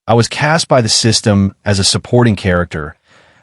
I was cast by the system as a supporting character,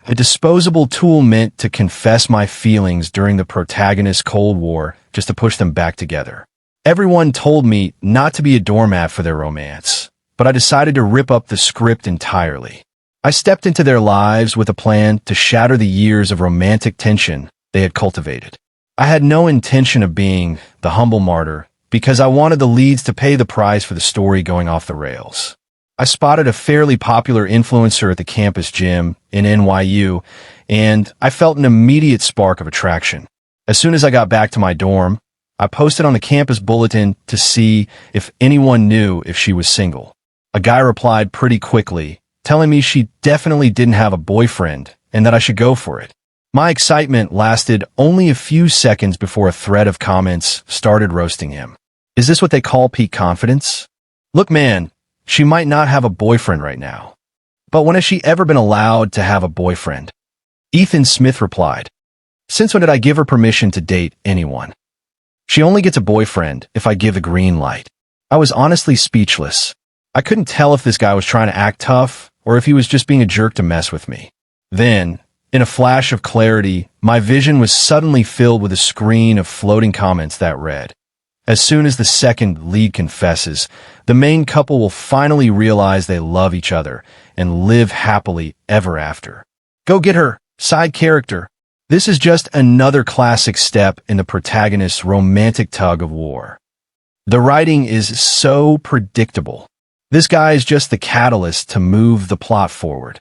a disposable tool meant to confess my feelings during the protagonist's Cold War just to push them back together. Everyone told me not to be a doormat for their romance, but I decided to rip up the script entirely. I stepped into their lives with a plan to shatter the years of romantic tension they had cultivated. I had no intention of being the humble martyr because I wanted the leads to pay the price for the story going off the rails. I spotted a fairly popular influencer at the campus gym in NYU, and I felt an immediate spark of attraction. As soon as I got back to my dorm, I posted on the campus bulletin to see if anyone knew if she was single. A guy replied pretty quickly, telling me she definitely didn't have a boyfriend and that I should go for it. My excitement lasted only a few seconds before a thread of comments started roasting him. Is this what they call peak confidence? Look, man, she might not have a boyfriend right now. But when has she ever been allowed to have a boyfriend? Ethan Smith replied, since when did I give her permission to date anyone? She only gets a boyfriend if I give the green light. I was honestly speechless. I couldn't tell if this guy was trying to act tough or if he was just being a jerk to mess with me. Then, in a flash of clarity, my vision was suddenly filled with a screen of floating comments that read, as soon as the second lead confesses, the main couple will finally realize they love each other and live happily ever after. Go get her, side character. This is just another classic step in the protagonist's romantic tug of war. The writing is so predictable. This guy is just the catalyst to move the plot forward.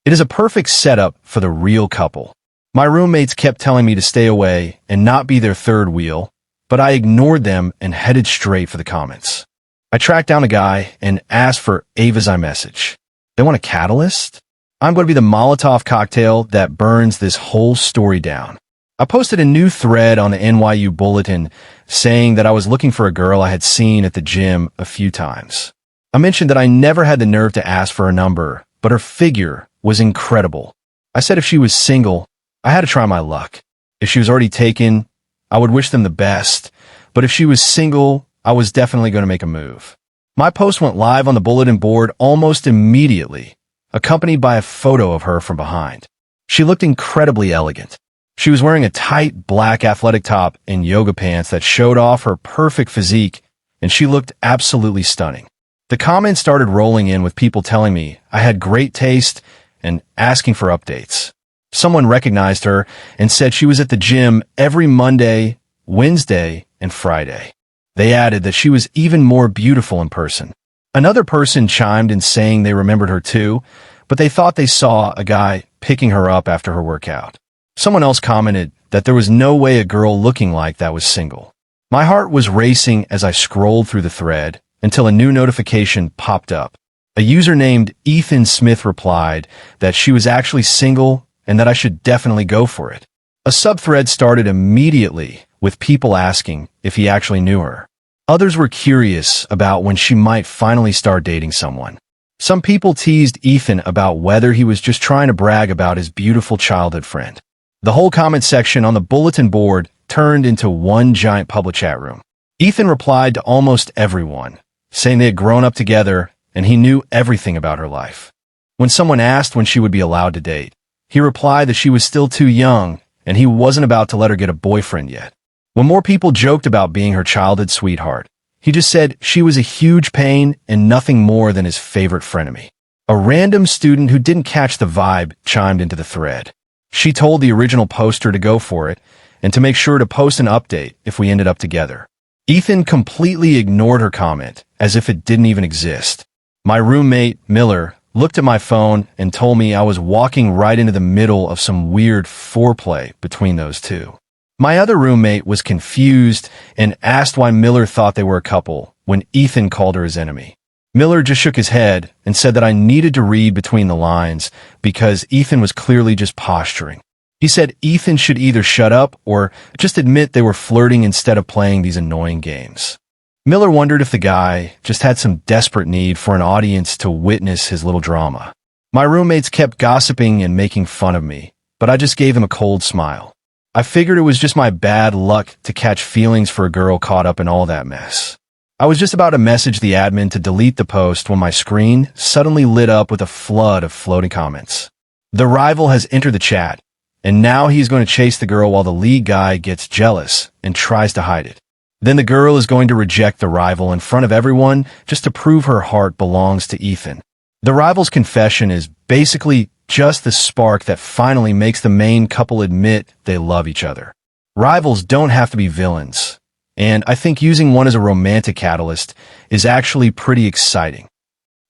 It is a perfect setup for the real couple. My roommates kept telling me to stay away and not be their third wheel, but I ignored them and headed straight for the comments. I tracked down a guy and asked for Ava's iMessage. They want a catalyst? I'm going to be the Molotov cocktail that burns this whole story down. I posted a new thread on the NYU bulletin saying that I was looking for a girl I had seen at the gym a few times. I mentioned that I never had the nerve to ask for her number, but her figure was incredible. I said if she was single, I had to try my luck. If she was already taken, I would wish them the best, but if she was single, I was definitely going to make a move. My post went live on the bulletin board almost immediately, accompanied by a photo of her from behind. She looked incredibly elegant. She was wearing a tight black athletic top and yoga pants that showed off her perfect physique, and she looked absolutely stunning. The comments started rolling in with people telling me I had great taste and asking for updates. Someone recognized her and said she was at the gym every Monday, Wednesday, and Friday. They added that she was even more beautiful in person. Another person chimed in saying they remembered her too, but they thought they saw a guy picking her up after her workout. Someone else commented that there was no way a girl looking like that was single. My heart was racing as I scrolled through the thread until a new notification popped up. A user named Ethan Smith replied that she was actually single and that I should definitely go for it. A subthread started immediately with people asking if he actually knew her. Others were curious about when she might finally start dating someone. Some people teased Ethan about whether he was just trying to brag about his beautiful childhood friend. The whole comment section on the bulletin board turned into one giant public chat room. Ethan replied to almost everyone, saying they had grown up together and he knew everything about her life. When someone asked when she would be allowed to date, he replied that she was still too young and he wasn't about to let her get a boyfriend yet. When more people joked about being her childhood sweetheart, he just said she was a huge pain and nothing more than his favorite frenemy. A random student who didn't catch the vibe chimed into the thread. She told the original poster to go for it and to make sure to post an update if we ended up together. Ethan completely ignored her comment as if it didn't even exist. My roommate, Miller, looked at my phone and told me I was walking right into the middle of some weird foreplay between those two. My other roommate was confused and asked why Miller thought they were a couple when Ethan called her his enemy. Miller just shook his head and said that I needed to read between the lines because Ethan was clearly just posturing. He said Ethan should either shut up or just admit they were flirting instead of playing these annoying games. Miller wondered if the guy just had some desperate need for an audience to witness his little drama. My roommates kept gossiping and making fun of me, but I just gave him a cold smile. I figured it was just my bad luck to catch feelings for a girl caught up in all that mess. I was just about to message the admin to delete the post when my screen suddenly lit up with a flood of floating comments. The rival has entered the chat, and now he's going to chase the girl while the lead guy gets jealous and tries to hide it. Then the girl is going to reject the rival in front of everyone just to prove her heart belongs to Ethan. The rival's confession is basically just the spark that finally makes the main couple admit they love each other. Rivals don't have to be villains, and I think using one as a romantic catalyst is actually pretty exciting.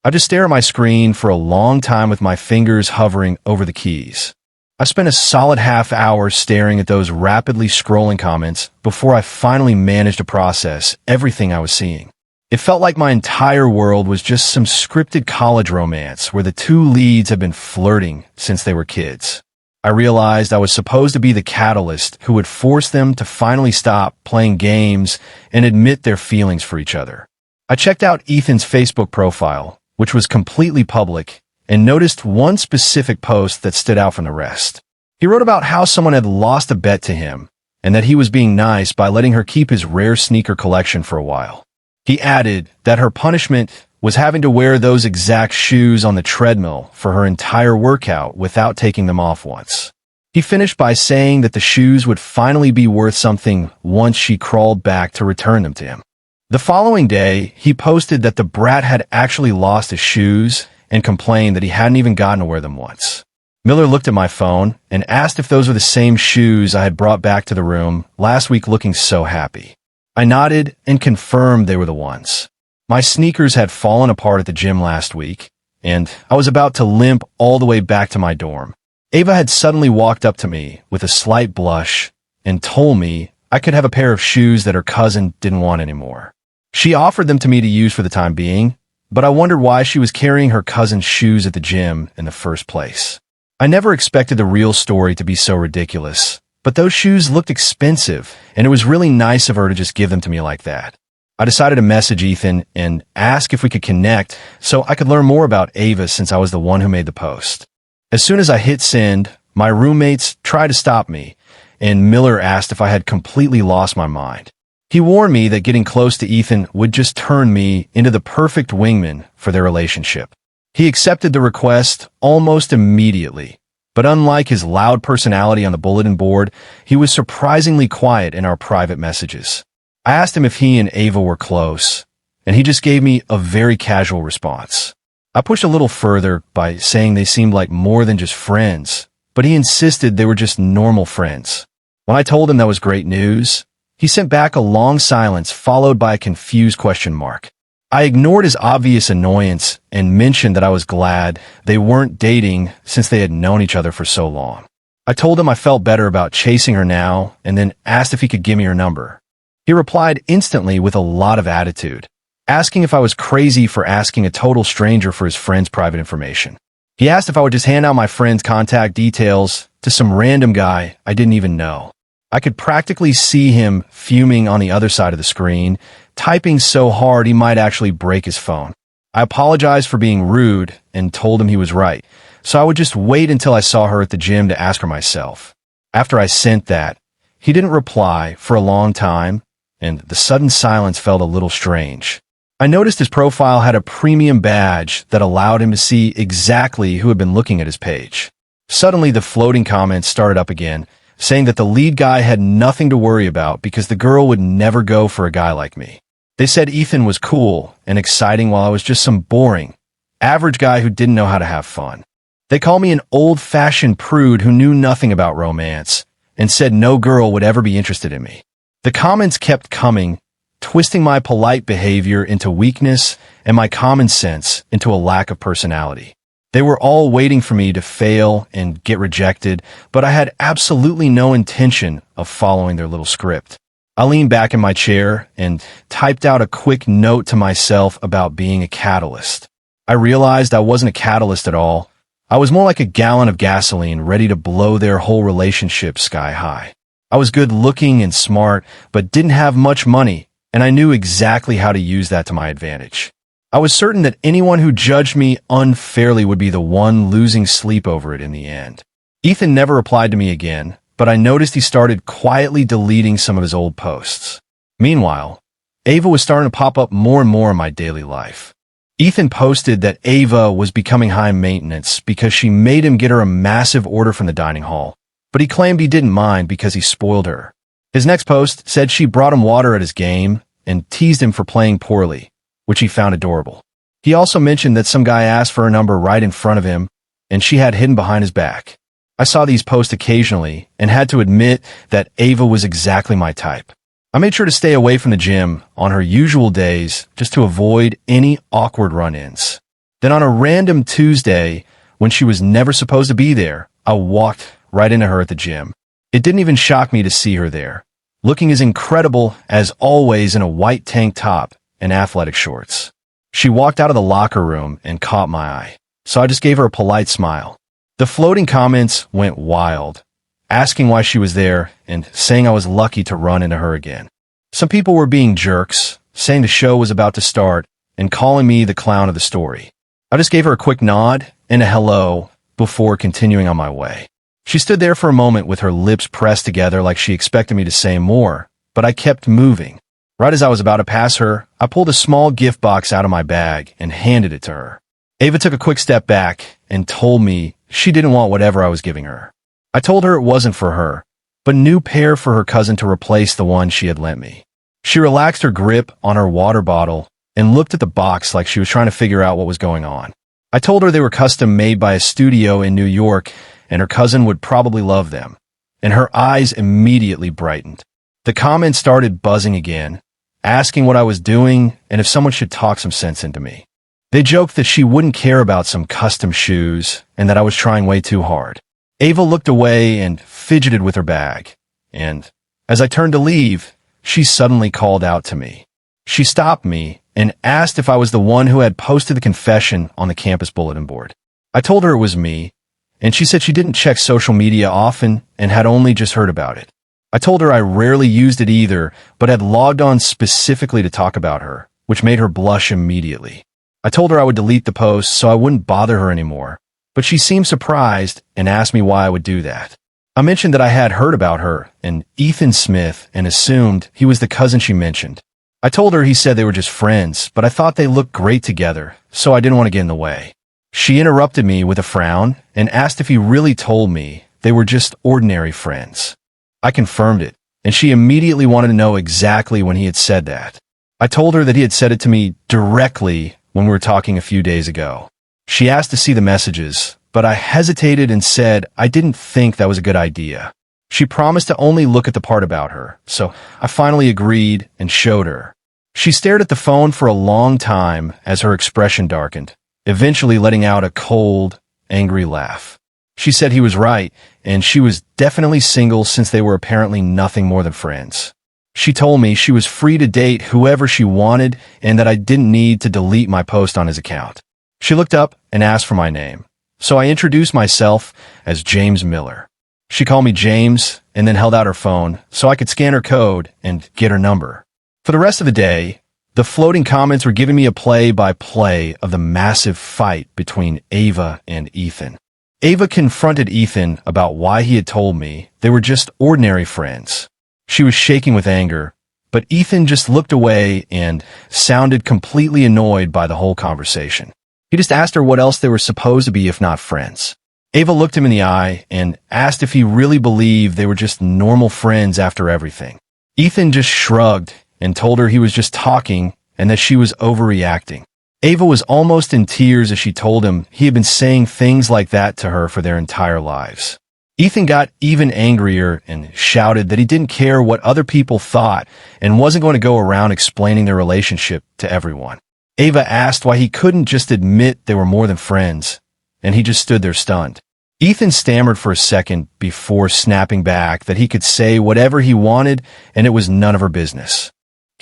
I just stare at my screen for a long time with my fingers hovering over the keys. I spent a solid half hour staring at those rapidly scrolling comments before I finally managed to process everything I was seeing. It felt like my entire world was just some scripted college romance where the two leads had been flirting since they were kids. I realized I was supposed to be the catalyst who would force them to finally stop playing games and admit their feelings for each other. I checked out Ethan's Facebook profile, which was completely public, and noticed one specific post that stood out from the rest. He wrote about how someone had lost a bet to him, and that he was being nice by letting her keep his rare sneaker collection for a while. He added that her punishment was having to wear those exact shoes on the treadmill for her entire workout without taking them off once. He finished by saying that the shoes would finally be worth something once she crawled back to return them to him. The following day, he posted that the brat had actually lost his shoes and complained that he hadn't even gotten to wear them once. Miller looked at my phone and asked if those were the same shoes I had brought back to the room last week, looking so happy. I nodded and confirmed they were the ones. My sneakers had fallen apart at the gym last week, and I was about to limp all the way back to my dorm. Ava had suddenly walked up to me with a slight blush and told me I could have a pair of shoes that her cousin didn't want anymore. She offered them to me to use for the time being, but I wondered why she was carrying her cousin's shoes at the gym in the first place. I never expected the real story to be so ridiculous, but those shoes looked expensive, and it was really nice of her to just give them to me like that. I decided to message Ethan and ask if we could connect so I could learn more about Ava since I was the one who made the post. As soon as I hit send, my roommates tried to stop me, and Miller asked if I had completely lost my mind. He warned me that getting close to Ethan would just turn me into the perfect wingman for their relationship. He accepted the request almost immediately, but unlike his loud personality on the bulletin board, he was surprisingly quiet in our private messages. I asked him if he and Ava were close, and he just gave me a very casual response. I pushed a little further by saying they seemed like more than just friends, but he insisted they were just normal friends. When I told him that was great news, he sent back a long silence followed by a confused question mark. I ignored his obvious annoyance and mentioned that I was glad they weren't dating since they had known each other for so long. I told him I felt better about chasing her now and then asked if he could give me her number. He replied instantly with a lot of attitude, asking if I was crazy for asking a total stranger for his friend's private information. He asked if I would just hand out my friend's contact details to some random guy I didn't even know. I could practically see him fuming on the other side of the screen, typing so hard he might actually break his phone. I apologized for being rude and told him he was right, so I would just wait until I saw her at the gym to ask her myself. After I sent that, he didn't reply for a long time, and the sudden silence felt a little strange. I noticed his profile had a premium badge that allowed him to see exactly who had been looking at his page. Suddenly, the floating comments started up again, saying that the lead guy had nothing to worry about because the girl would never go for a guy like me. They said Ethan was cool and exciting while I was just some boring, average guy who didn't know how to have fun. They called me an old-fashioned prude who knew nothing about romance and said no girl would ever be interested in me. The comments kept coming, twisting my polite behavior into weakness and my common sense into a lack of personality. They were all waiting for me to fail and get rejected, but I had absolutely no intention of following their little script. I leaned back in my chair and typed out a quick note to myself about being a catalyst. I realized I wasn't a catalyst at all. I was more like a gallon of gasoline ready to blow their whole relationship sky high. I was good looking and smart, but didn't have much money, and I knew exactly how to use that to my advantage. I was certain that anyone who judged me unfairly would be the one losing sleep over it in the end. Ethan never replied to me again, but I noticed he started quietly deleting some of his old posts. Meanwhile, Ava was starting to pop up more and more in my daily life. Ethan posted that Ava was becoming high maintenance because she made him get her a massive order from the dining hall, but he claimed he didn't mind because he spoiled her. His next post said she brought him water at his game and teased him for playing poorly, which he found adorable. He also mentioned that some guy asked for her number right in front of him, and she had hidden behind his back. I saw these posts occasionally and had to admit that Ava was exactly my type. I made sure to stay away from the gym on her usual days just to avoid any awkward run-ins. Then on a random Tuesday, when she was never supposed to be there, I walked right into her at the gym. It didn't even shock me to see her there, looking as incredible as always in a white tank top and athletic shorts. She walked out of the locker room and caught my eye, so I just gave her a polite smile. The floating comments went wild, asking why she was there and saying I was lucky to run into her again. Some people were being jerks, saying the show was about to start and calling me the clown of the story. I just gave her a quick nod and a hello before continuing on my way. She stood there for a moment with her lips pressed together like she expected me to say more, but I kept moving. Right as I was about to pass her, I pulled a small gift box out of my bag and handed it to her. Ava took a quick step back and told me she didn't want whatever I was giving her. I told her it wasn't for her, but a new pair for her cousin to replace the one she had lent me. She relaxed her grip on her water bottle and looked at the box like she was trying to figure out what was going on. I told her they were custom made by a studio in New York and her cousin would probably love them, and her eyes immediately brightened. The comments started buzzing again, asking what I was doing and if someone should talk some sense into me. They joked that she wouldn't care about some custom shoes and that I was trying way too hard. Ava looked away and fidgeted with her bag, and as I turned to leave, she suddenly called out to me. She stopped me and asked if I was the one who had posted the confession on the campus bulletin board. I told her it was me, and she said she didn't check social media often and had only just heard about it. I told her I rarely used it either, but had logged on specifically to talk about her, which made her blush immediately. I told her I would delete the post so I wouldn't bother her anymore, but she seemed surprised and asked me why I would do that. I mentioned that I had heard about her and Ethan Smith and assumed he was the cousin she mentioned. I told her he said they were just friends, but I thought they looked great together, so I didn't want to get in the way. She interrupted me with a frown and asked if he really told me they were just ordinary friends. I confirmed it, and she immediately wanted to know exactly when he had said that. I told her that he had said it to me directly when we were talking a few days ago. She asked to see the messages, but I hesitated and said I didn't think that was a good idea. She promised to only look at the part about her, so I finally agreed and showed her. She stared at the phone for a long time as her expression darkened, eventually letting out a cold, angry laugh. She said he was right, and she was definitely single since they were apparently nothing more than friends. She told me she was free to date whoever she wanted and that I didn't need to delete my post on his account. She looked up and asked for my name, so I introduced myself as James Miller. She called me James and then held out her phone so I could scan her code and get her number. For the rest of the day, the floating comments were giving me a play-by-play of the massive fight between Ava and Ethan. Ava confronted Ethan about why he had told me they were just ordinary friends. She was shaking with anger, but Ethan just looked away and sounded completely annoyed by the whole conversation. He just asked her what else they were supposed to be if not friends. Ava looked him in the eye and asked if he really believed they were just normal friends after everything. Ethan just shrugged and told her he was just talking and that she was overreacting. Ava was almost in tears as she told him he had been saying things like that to her for their entire lives. Ethan got even angrier and shouted that he didn't care what other people thought and wasn't going to go around explaining their relationship to everyone. Ava asked why he couldn't just admit they were more than friends, and he just stood there stunned. Ethan stammered for a second before snapping back that he could say whatever he wanted and it was none of her business.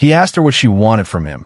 He asked her what she wanted from him,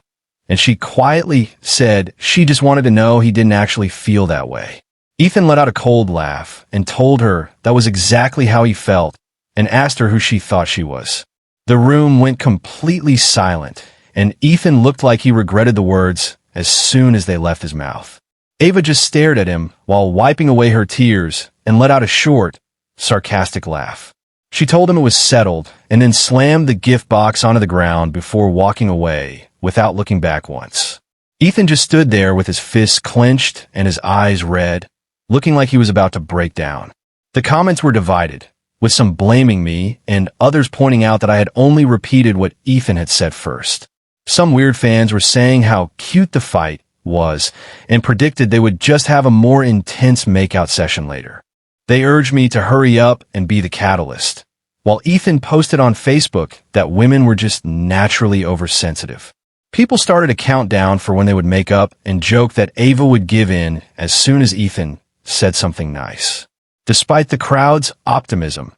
and she quietly said she just wanted to know he didn't actually feel that way. Ethan let out a cold laugh and told her that was exactly how he felt and asked her who she thought she was. The room went completely silent, and Ethan looked like he regretted the words as soon as they left his mouth. Ava just stared at him while wiping away her tears and let out a short, sarcastic laugh. She told him it was settled and then slammed the gift box onto the ground before walking away without looking back once. Ethan just stood there with his fists clenched and his eyes red, looking like he was about to break down. The comments were divided, with some blaming me and others pointing out that I had only repeated what Ethan had said first. Some weird fans were saying how cute the fight was and predicted they would just have a more intense makeout session later. They urged me to hurry up and be the catalyst, while Ethan posted on Facebook that women were just naturally oversensitive. People started a countdown for when they would make up and joked that Ava would give in as soon as Ethan said something nice. Despite the crowd's optimism,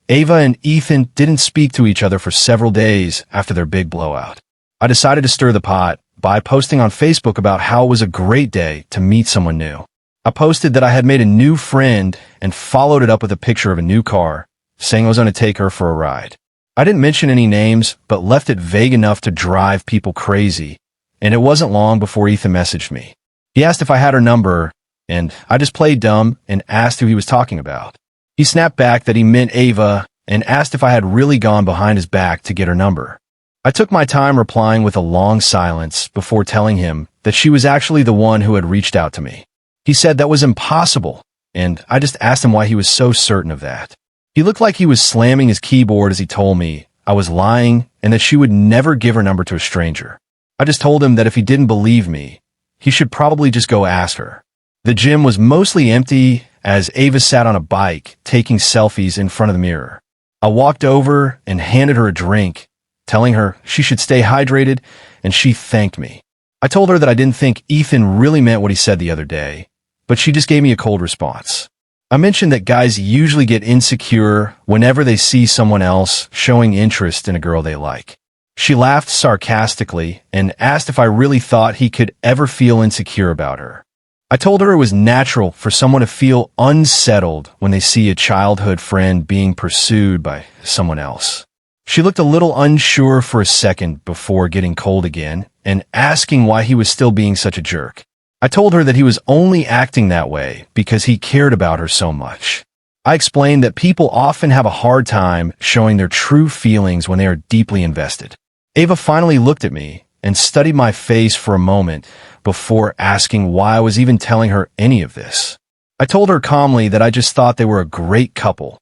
Ava and Ethan didn't speak to each other for several days after their big blowout. I decided to stir the pot by posting on Facebook about how it was a great day to meet someone new. I posted that I had made a new friend and followed it up with a picture of a new car, saying I was going to take her for a ride. I didn't mention any names, but left it vague enough to drive people crazy, and it wasn't long before Ethan messaged me. He asked if I had her number, and I just played dumb and asked who he was talking about. He snapped back that he meant Ava and asked if I had really gone behind his back to get her number. I took my time replying with a long silence before telling him that she was actually the one who had reached out to me. He said that was impossible, and I just asked him why he was so certain of that. He looked like he was slamming his keyboard as he told me I was lying and that she would never give her number to a stranger. I just told him that if he didn't believe me, he should probably just go ask her. The gym was mostly empty as Ava sat on a bike taking selfies in front of the mirror. I walked over and handed her a drink, telling her she should stay hydrated, and she thanked me. I told her that I didn't think Ethan really meant what he said the other day, but she just gave me a cold response. I mentioned that guys usually get insecure whenever they see someone else showing interest in a girl they like. She laughed sarcastically and asked if I really thought he could ever feel insecure about her. I told her it was natural for someone to feel unsettled when they see a childhood friend being pursued by someone else. She looked a little unsure for a second before getting cold again and asking why he was still being such a jerk. I told her that he was only acting that way because he cared about her so much. I explained that people often have a hard time showing their true feelings when they are deeply invested. Ava finally looked at me and studied my face for a moment before asking why I was even telling her any of this. I told her calmly that I just thought they were a great couple,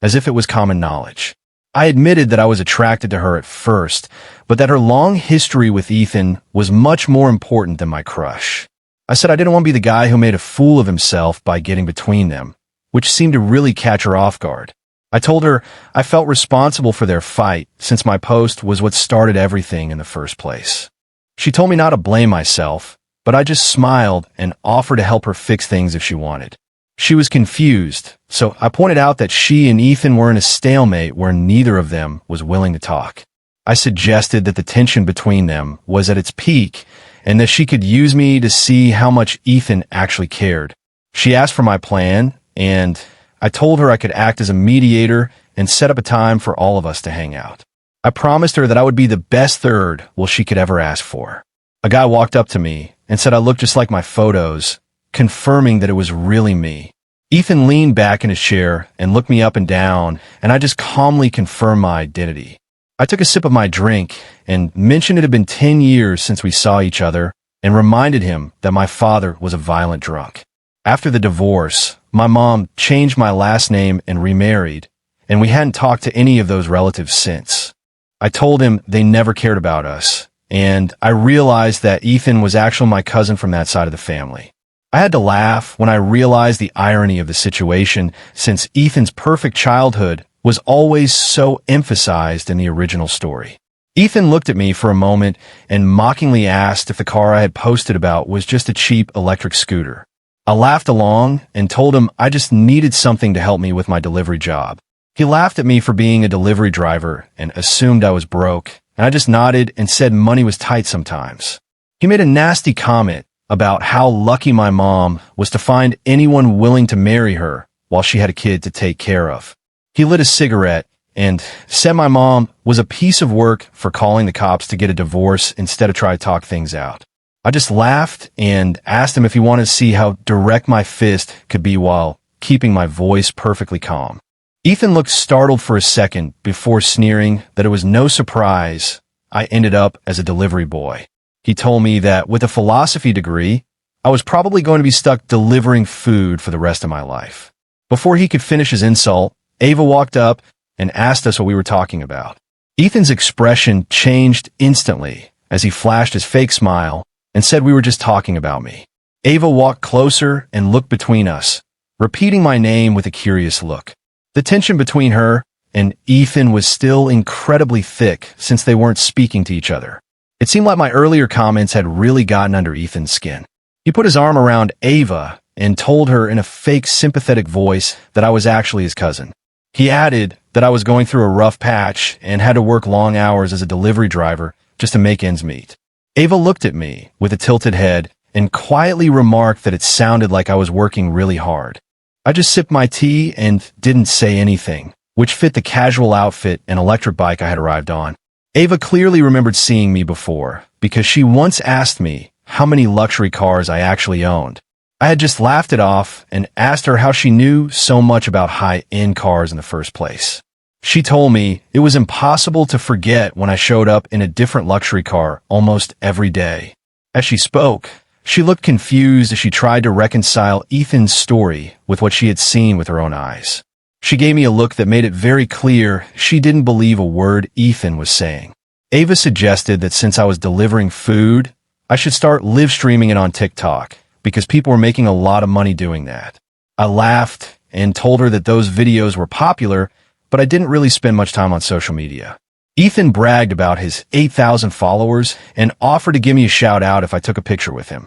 as if it was common knowledge. I admitted that I was attracted to her at first, but that her long history with Ethan was much more important than my crush. I said I didn't want to be the guy who made a fool of himself by getting between them, which seemed to really catch her off guard. I told her I felt responsible for their fight since my post was what started everything in the first place. She told me not to blame myself, but I just smiled and offered to help her fix things if she wanted. She was confused, so I pointed out that she and Ethan were in a stalemate where neither of them was willing to talk. I suggested that the tension between them was at its peak and that she could use me to see how much Ethan actually cared. She asked for my plan, and I told her I could act as a mediator and set up a time for all of us to hang out. I promised her that I would be the best third she could ever ask for. A guy walked up to me and said I looked just like my photos, confirming that it was really me. Ethan leaned back in his chair and looked me up and down, and I just calmly confirmed my identity. I took a sip of my drink and mentioned it had been 10 years since we saw each other and reminded him that my father was a violent drunk. After the divorce, my mom changed my last name and remarried, and we hadn't talked to any of those relatives since. I told him they never cared about us, and I realized that Ethan was actually my cousin from that side of the family. I had to laugh when I realized the irony of the situation, since Ethan's perfect childhood was always so emphasized in the original story. Ethan looked at me for a moment and mockingly asked if the car I had posted about was just a cheap electric scooter. I laughed along and told him I just needed something to help me with my delivery job. He laughed at me for being a delivery driver and assumed I was broke, and I just nodded and said money was tight sometimes. He made a nasty comment about how lucky my mom was to find anyone willing to marry her while she had a kid to take care of. He lit a cigarette and said my mom was a piece of work for calling the cops to get a divorce instead of try to talk things out. I just laughed and asked him if he wanted to see how direct my fist could be while keeping my voice perfectly calm. Ethan looked startled for a second before sneering that it was no surprise I ended up as a delivery boy. He told me that with a philosophy degree, I was probably going to be stuck delivering food for the rest of my life. Before he could finish his insult, Ava walked up and asked us what we were talking about. Ethan's expression changed instantly as he flashed his fake smile and said we were just talking about me. Ava walked closer and looked between us, repeating my name with a curious look. The tension between her and Ethan was still incredibly thick since they weren't speaking to each other. It seemed like my earlier comments had really gotten under Ethan's skin. He put his arm around Ava and told her in a fake sympathetic voice that I was actually his cousin. He added that I was going through a rough patch and had to work long hours as a delivery driver just to make ends meet. Ava looked at me with a tilted head and quietly remarked that it sounded like I was working really hard. I just sipped my tea and didn't say anything, which fit the casual outfit and electric bike I had arrived on. Ava clearly remembered seeing me before because she once asked me how many luxury cars I actually owned. I had just laughed it off and asked her how she knew so much about high-end cars in the first place. She told me it was impossible to forget when I showed up in a different luxury car almost every day. As she spoke, she looked confused as she tried to reconcile Ethan's story with what she had seen with her own eyes. She gave me a look that made it very clear she didn't believe a word Ethan was saying. Ava suggested that since I was delivering food, I should start live streaming it on TikTok because people were making a lot of money doing that. I laughed and told her that those videos were popular, but I didn't really spend much time on social media. Ethan bragged about his 8,000 followers and offered to give me a shout out if I took a picture with him.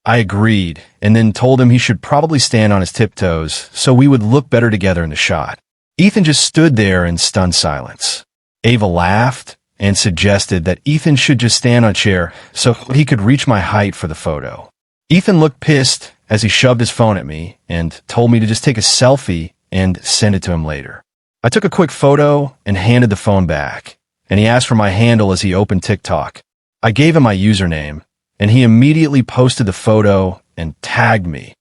I agreed and then told him he should probably stand on his tiptoes so we would look better together in the shot. Ethan just stood there in stunned silence. Ava laughed and suggested that Ethan should just stand on a chair so he could reach my height for the photo. Ethan looked pissed as he shoved his phone at me and told me to just take a selfie and send it to him later. I took a quick photo and handed the phone back, and he asked for my handle as he opened TikTok. I gave him my username, and he immediately posted the photo and tagged me,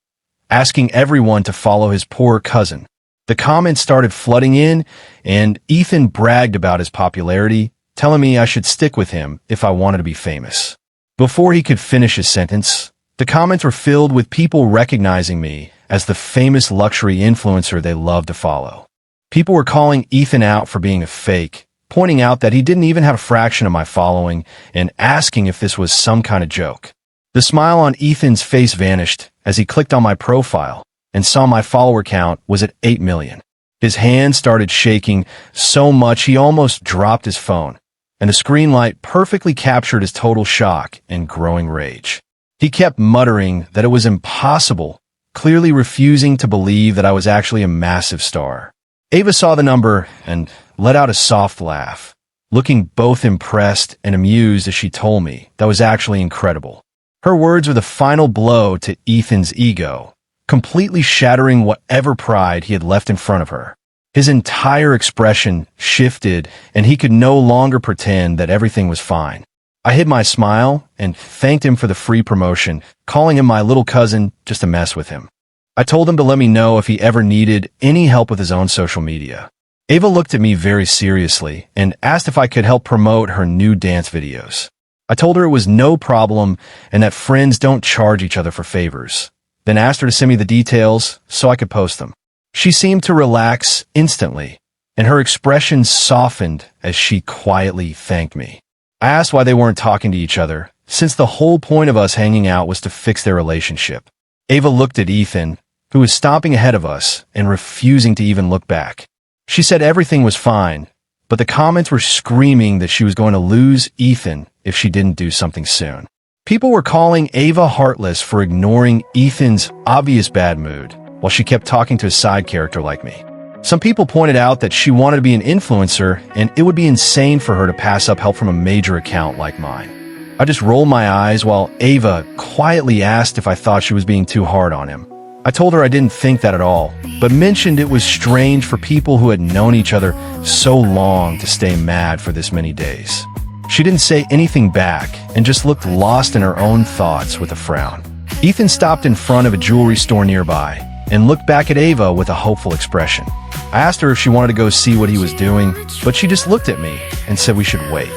asking everyone to follow his poor cousin. The comments started flooding in, and Ethan bragged about his popularity, telling me I should stick with him if I wanted to be famous. Before he could finish his sentence, the comments were filled with people recognizing me as the famous luxury influencer they loved to follow. People were calling Ethan out for being a fake, pointing out that he didn't even have a fraction of my following and asking if this was some kind of joke. The smile on Ethan's face vanished as he clicked on my profile and saw my follower count was at 8 million. His hand started shaking so much he almost dropped his phone, and the screen light perfectly captured his total shock and growing rage. He kept muttering that it was impossible, clearly refusing to believe that I was actually a massive star. Ava saw the number and let out a soft laugh, looking both impressed and amused as she told me that was actually incredible. Her words were the final blow to Ethan's ego, completely shattering whatever pride he had left in front of her. His entire expression shifted and he could no longer pretend that everything was fine. I hid my smile and thanked him for the free promotion, calling him my little cousin just to mess with him. I told him to let me know if he ever needed any help with his own social media. Ava looked at me very seriously and asked if I could help promote her new dance videos. I told her it was no problem and that friends don't charge each other for favors, then asked her to send me the details so I could post them. She seemed to relax instantly, and her expression softened as she quietly thanked me. I asked why they weren't talking to each other, since the whole point of us hanging out was to fix their relationship. Ava looked at Ethan, who was stomping ahead of us and refusing to even look back. She said everything was fine, but the comments were screaming that she was going to lose Ethan if she didn't do something soon. People were calling Ava heartless for ignoring Ethan's obvious bad mood while she kept talking to a side character like me. Some people pointed out that she wanted to be an influencer and it would be insane for her to pass up help from a major account like mine. I just rolled my eyes while Ava quietly asked if I thought she was being too hard on him. I told her I didn't think that at all, but mentioned it was strange for people who had known each other so long to stay mad for this many days. She didn't say anything back and just looked lost in her own thoughts with a frown. Ethan stopped in front of a jewelry store nearby and looked back at Ava with a hopeful expression. I asked her if she wanted to go see what he was doing, but she just looked at me and said we should wait.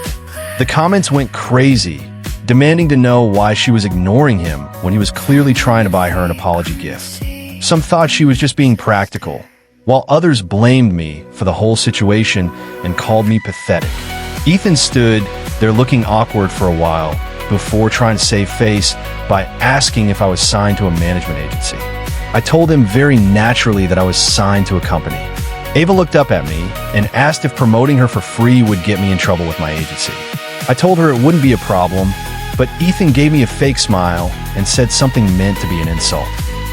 The comments went crazy, demanding to know why she was ignoring him when he was clearly trying to buy her an apology gift. Some thought she was just being practical, while others blamed me for the whole situation and called me pathetic. Ethan stood there looking awkward for a while before trying to save face by asking if I was signed to a management agency. I told him very naturally that I was signed to a company. Ava looked up at me and asked if promoting her for free would get me in trouble with my agency. I told her it wouldn't be a problem, but Ethan gave me a fake smile and said something meant to be an insult.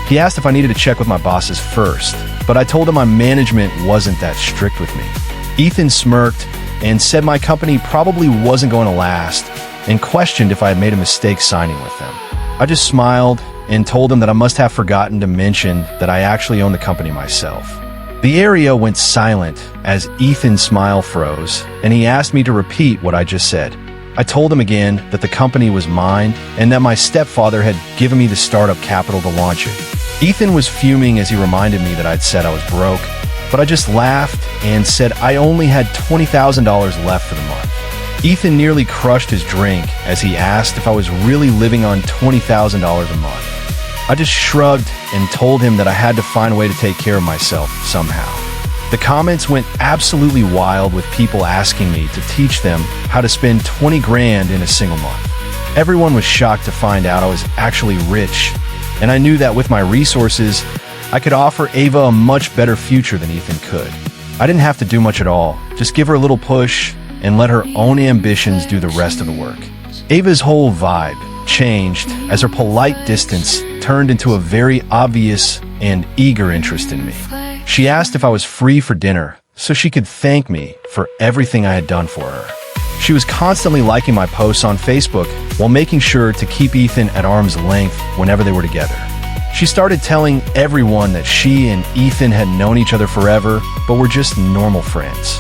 He asked if I needed to check with my bosses first, but I told him my management wasn't that strict with me. Ethan smirked and said my company probably wasn't going to last and questioned if I had made a mistake signing with them. I just smiled and told him that I must have forgotten to mention that I actually own the company myself. The area went silent as Ethan's smile froze, and he asked me to repeat what I just said. I told him again that the company was mine and that my stepfather had given me the startup capital to launch it. Ethan was fuming as he reminded me that I'd said I was broke, but I just laughed and said I only had $20,000 left for the month. Ethan nearly crushed his drink as he asked if I was really living on $20,000 a month. I just shrugged and told him that I had to find a way to take care of myself somehow. The comments went absolutely wild with people asking me to teach them how to spend 20 grand in a single month. Everyone was shocked to find out I was actually rich, and I knew that with my resources, I could offer Ava a much better future than Ethan could. I didn't have to do much at all, just give her a little push and let her own ambitions do the rest of the work. Ava's whole vibe changed as her polite distance turned into a very obvious and eager interest in me. She asked if I was free for dinner so she could thank me for everything I had done for her. She was constantly liking my posts on Facebook while making sure to keep Ethan at arm's length whenever they were together. She started telling everyone that she and Ethan had known each other forever, but were just normal friends.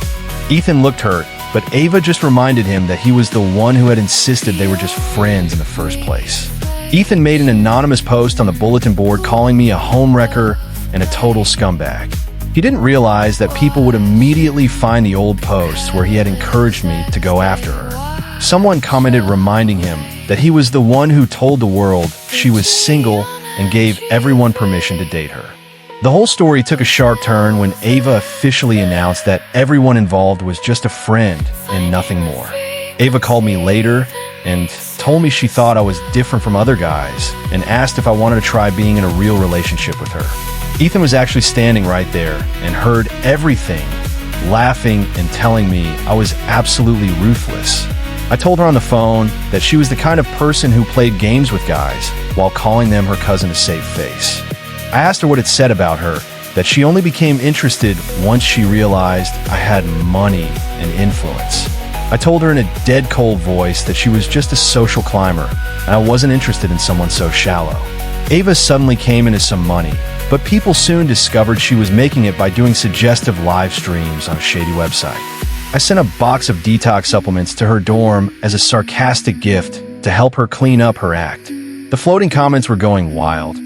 Ethan looked hurt, but Ava just reminded him that he was the one who had insisted they were just friends in the first place. Ethan made an anonymous post on the bulletin board calling me a homewrecker and a total scumbag. He didn't realize that people would immediately find the old posts where he had encouraged me to go after her. Someone commented reminding him that he was the one who told the world she was single and gave everyone permission to date her. The whole story took a sharp turn when Ava officially announced that everyone involved was just a friend and nothing more. Ava called me later and told me she thought I was different from other guys and asked if I wanted to try being in a real relationship with her. Ethan was actually standing right there and heard everything, laughing and telling me I was absolutely ruthless. I told her on the phone that she was the kind of person who played games with guys while calling them her cousin to save face. I asked her what it said about her, that she only became interested once she realized I had money and influence. I told her in a dead cold voice that she was just a social climber and I wasn't interested in someone so shallow. Ava suddenly came into some money, but people soon discovered she was making it by doing suggestive live streams on a shady website. I sent a box of detox supplements to her dorm as a sarcastic gift to help her clean up her act. The floating comments were going wild,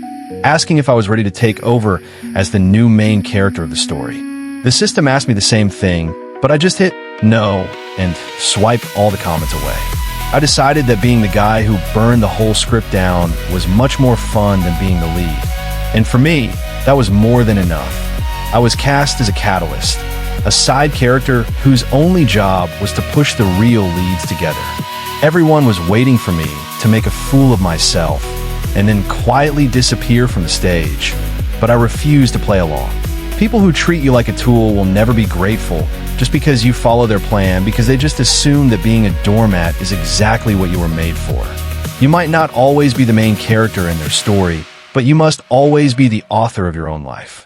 asking if I was ready to take over as the new main character of the story. The system asked me the same thing, but I just hit no and swiped all the comments away. I decided that being the guy who burned the whole script down was much more fun than being the lead. And for me, that was more than enough. I was cast as a catalyst, a side character whose only job was to push the real leads together. Everyone was waiting for me to make a fool of myself and then quietly disappear from the stage, but I refused to play along. People who treat you like a tool will never be grateful just because you follow their plan, because they just assume that being a doormat is exactly what you were made for. You might not always be the main character in their story, but you must always be the author of your own life.